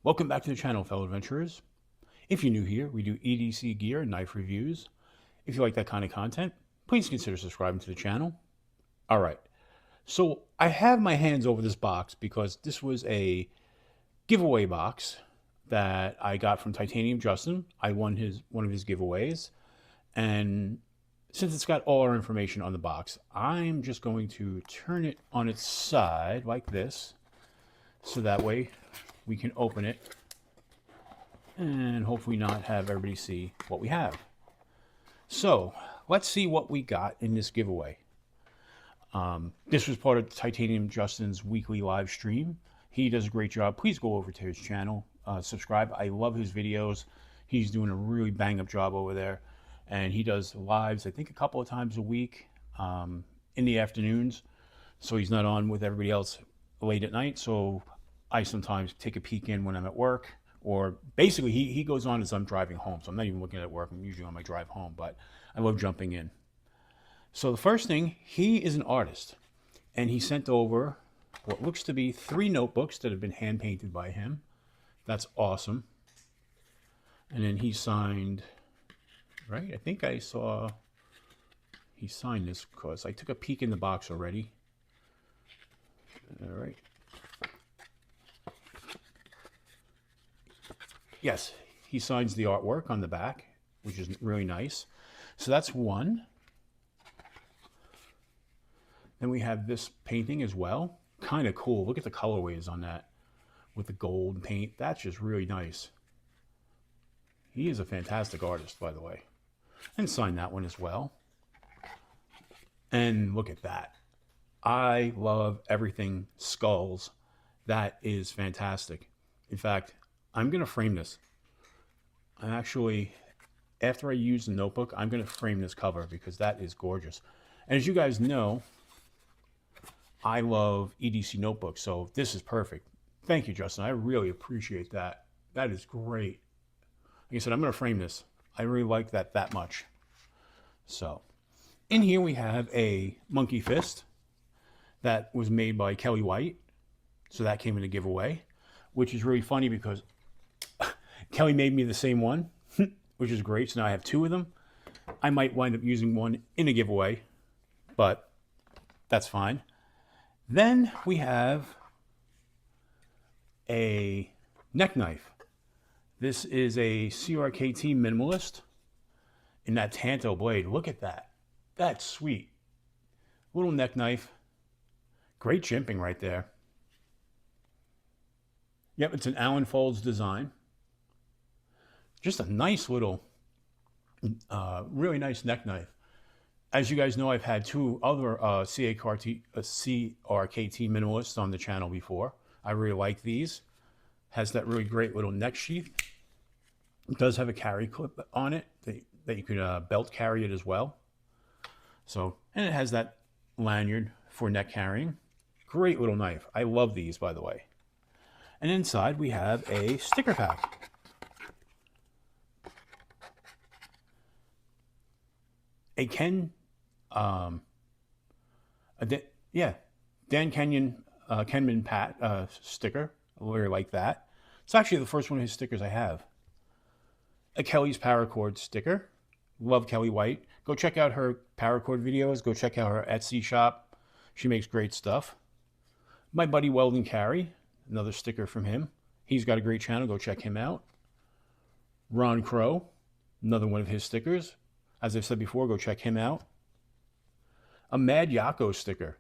Welcome back to the channel, fellow adventurers. If you're new here, we do EDC gear and knife reviews. If you like that kind of content, please consider subscribing to the channel. All right, so I have my hands over this box because this was a giveaway box that I got from Titanium Justin. I won one of his giveaways, and since it's got all our information on the box, I'm just going to turn it on its side like this, so that way we can open it and hopefully not have everybody see what we have. So let's see what we got in this giveaway. This was part of Titanium Justin's weekly live stream. He does a great job. Please go over to his channel, subscribe. I love his videos. He's doing a really bang up job over there, and he does lives, I think, a couple of times a week in the afternoons, so he's not on with everybody else late at night. So I sometimes take a peek in when I'm at work, or basically he goes on as I'm driving home. So I'm not even looking at work. I'm usually on my drive home, but I love jumping in. So the first thing, he is an artist, and he sent over what looks to be 3 notebooks that have been hand painted by him. That's awesome. And then he signed, right? I think I saw he signed this because I took a peek in the box already. All right. Yes, he signs the artwork on the back, which is really nice. So that's one. Then we have this painting as well. Kind of cool. Look at the colorways on that with the gold paint. That's just really nice. He is a fantastic artist, by the way. And sign that one as well. And look at that. I love everything skulls. That is fantastic. In fact, I'm going to frame this. I'm actually, after I use the notebook, I'm going to frame this cover because that is gorgeous. And as you guys know, I love EDC notebooks, so this is perfect. Thank you, Justin. I really appreciate that. That is great. Like I said, I'm going to frame this. I really like that much. So, in here we have a monkey fist that was made by Kelly White. So that came in a giveaway, which is really funny because Kelly made me the same one, which is great. So now I have 2 of them. I might wind up using one in a giveaway, but that's fine. Then we have a neck knife. This is a CRKT minimalist in that Tanto blade. Look at that. That's sweet. Little neck knife. Great jimping right there. Yep, it's an Allen Folds design. Just a nice little, really nice neck knife. As you guys know, I've had 2 other CRKT minimalists on the channel before. I really like these. Has that really great little neck sheath. It does have a carry clip on it that you could belt carry it as well. So, and it has that lanyard for neck carrying. Great little knife. I love these, by the way. And inside we have a sticker pack. A Dan Kenman Pat sticker. I really like that. It's actually the first one of his stickers I have. A Kelly's Paracord sticker. Love Kelly White. Go check out her paracord videos. Go check out her Etsy shop. She makes great stuff. My buddy Weldon Carey. Another sticker from him. He's got a great channel. Go check him out. Ron Crow. Another one of his stickers. As I've said before, go check him out. A Mad Yako sticker.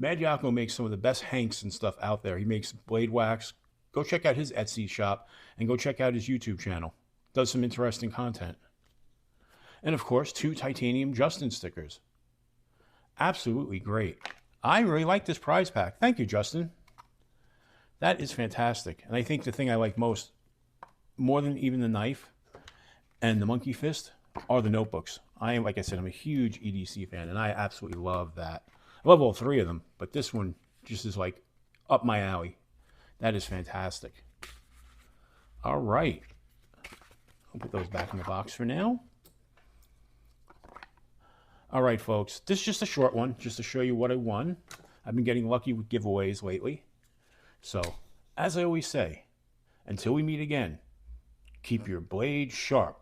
Mad Yako makes some of the best hanks and stuff out there. He makes blade wax. Go check out his Etsy shop and go check out his YouTube channel. Does some interesting content. And of course, 2 Titanium Justin stickers. Absolutely great. I really like this prize pack. Thank you, Justin. That is fantastic. And I think the thing I like most, more than even the knife and the monkey fist, are the notebooks. Like I said, I'm a huge EDC fan, and I absolutely love that. I love all 3 of them, but this one just is like up my alley. That is fantastic. All right. I'll put those back in the box for now. All right, folks. This is just a short one, just to show you what I won. I've been getting lucky with giveaways lately. So, as I always say, Until we meet again, keep your blade sharp